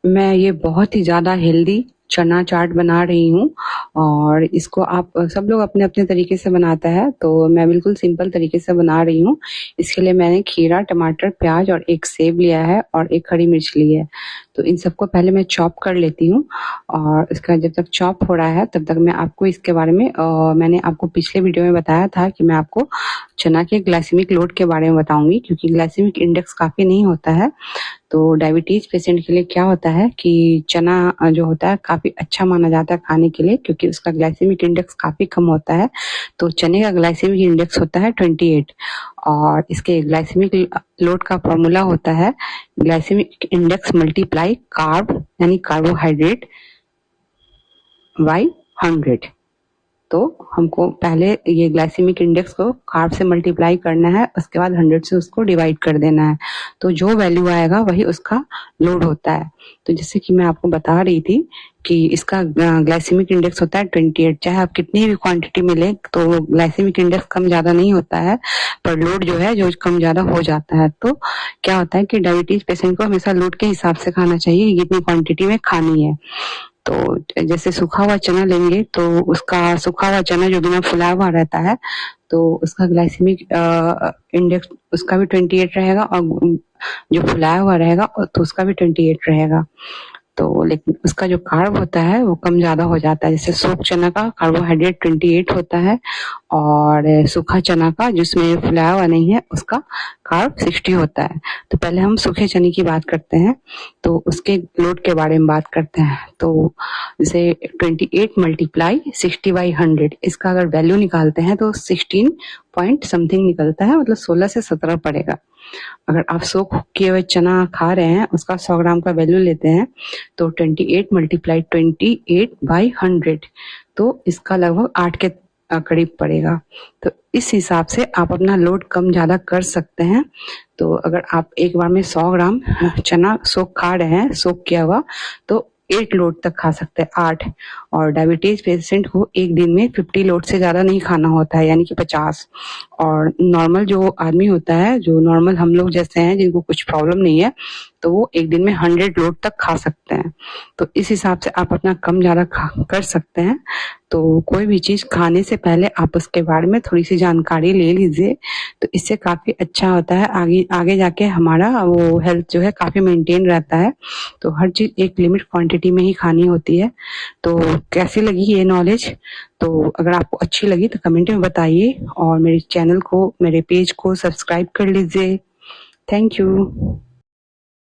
मैं ये बहुत ही ज़्यादा हेल्दी चना चाट बना रही हूँ और इसको आप सब लोग अपने-अपने तरीके से बनाता है, तो मैं बिल्कुल सिंपल तरीके से बना रही हूँ। इसके लिए मैंने खीरा, टमाटर, प्याज़ और 1 सेब लिया है और 1 हरी मिर्च ली है। तो इन सबको पहले मैं चॉप कर लेती हूँ और इसका जब तक चॉप हो रहा है तब तक मैं आपको इसके बारे में मैंने आपको पिछले वीडियो में बताया था कि मैं आपको चना के ग्लाइसेमिक लोड के बारे में बताऊँगी क्योंकि ग्लाइसेमिक इंडेक्स काफ़ी नहीं होता है। तो डायबिटीज पेशेंट के लिए क्या होता है कि चना जो होता है काफी अच्छा माना जाता है खाने के लिए क्योंकि उसका ग्लाइसेमिक इंडेक्स काफी कम होता है। तो चने का ग्लाइसेमिक इंडेक्स होता है 28 और इसके ग्लाइसेमिक लोड का फॉर्मूला होता है ग्लाइसेमिक इंडेक्स मल्टीप्लाई कार्ब यानी कार्बोहाइड्रेट बाई 100। तो हमको पहले ये ग्लाइसेमिक इंडेक्स को कार्ब से मल्टीप्लाई करना है, उसके बाद 100 से उसको डिवाइड कर देना है। तो जो वैल्यू आएगा वही उसका लोड होता है। तो जैसे कि मैं आपको बता रही थी कि इसका ग्लाइसेमिक इंडेक्स होता है 28। चाहे आप कितनी भी क्वांटिटी में लें तो ग्लाइसेमिक इंडेक्स कम ज्यादा नहीं होता है, पर लोड जो है जो कम ज्यादा हो जाता है। तो क्या होता है कि डायबिटीज पेशेंट को हमेशा लोड के हिसाब से खाना चाहिए, कितनी क्वांटिटी में खानी है। तो जैसे सूखा हुआ चना लेंगे तो उसका सूखा हुआ चना जो बिना फुला हुआ रहता है तो उसका ग्लाइसेमिक इंडेक्स उसका भी 28 रहेगा और जो फुलाया हुआ रहेगा तो उसका भी 28 रहेगा। तो लेकिन उसका जो कार्ब होता है वो कम ज्यादा हो जाता है। जैसे सोख चना का कार्बोहाइड्रेट 28 होता है और सूखा चना का जिसमें फुलाया हुआ नहीं है उसका कार्ब 60 होता है। तो पहले हम सूखे चने की बात करते हैं, तो उसके लोड के बारे में बात करते हैं। तो जैसे 28 मल्टीप्लाई 60 बाई 100, इसका अगर वैल्यू निकालते हैं तो 16 पॉइंट समथिंग निकलता है, मतलब 16 से 17 पड़ेगा। अगर आप सोख किए हुए चना खा रहे हैं उसका 100 ग्राम का वैल्यू लेते हैं तो 28 मल्टीप्लाई 28 बाई 100, तो इसका लगभग 8 के करीब पड़ेगा। तो इस हिसाब से आप अपना लोड कम ज्यादा कर सकते हैं। तो अगर आप एक बार में 100 ग्राम चना सोख खा रहे हैं सोख किया हुआ तो 8 लोड तक खा सकते हैं, 8। और डायबिटीज पेशेंट को एक दिन में 50 लोड से ज्यादा नहीं खाना होता है, यानी कि 50। और नॉर्मल जो आदमी होता है, जो नॉर्मल हम लोग जैसे हैं जिनको कुछ प्रॉब्लम नहीं है, तो वो एक दिन में 100 लोड तक खा सकते हैं। तो इस हिसाब से आप अपना कम ज्यादा कर सकते हैं। तो कोई भी चीज खाने से पहले आप उसके बारे में थोड़ी सी जानकारी ले लीजिए, तो इससे काफी अच्छा होता है। आगे आगे जाके हमारा वो हेल्थ जो है काफी मेंटेन रहता है। तो हर चीज एक लिमिट क्वांटिटी में ही खानी होती है। तो कैसी लगी ये नॉलेज? तो अगर आपको अच्छी लगी तो कमेंट में बताइए और मेरे चैनल को, मेरे पेज को सब्सक्राइब कर लीजिए। Thank you.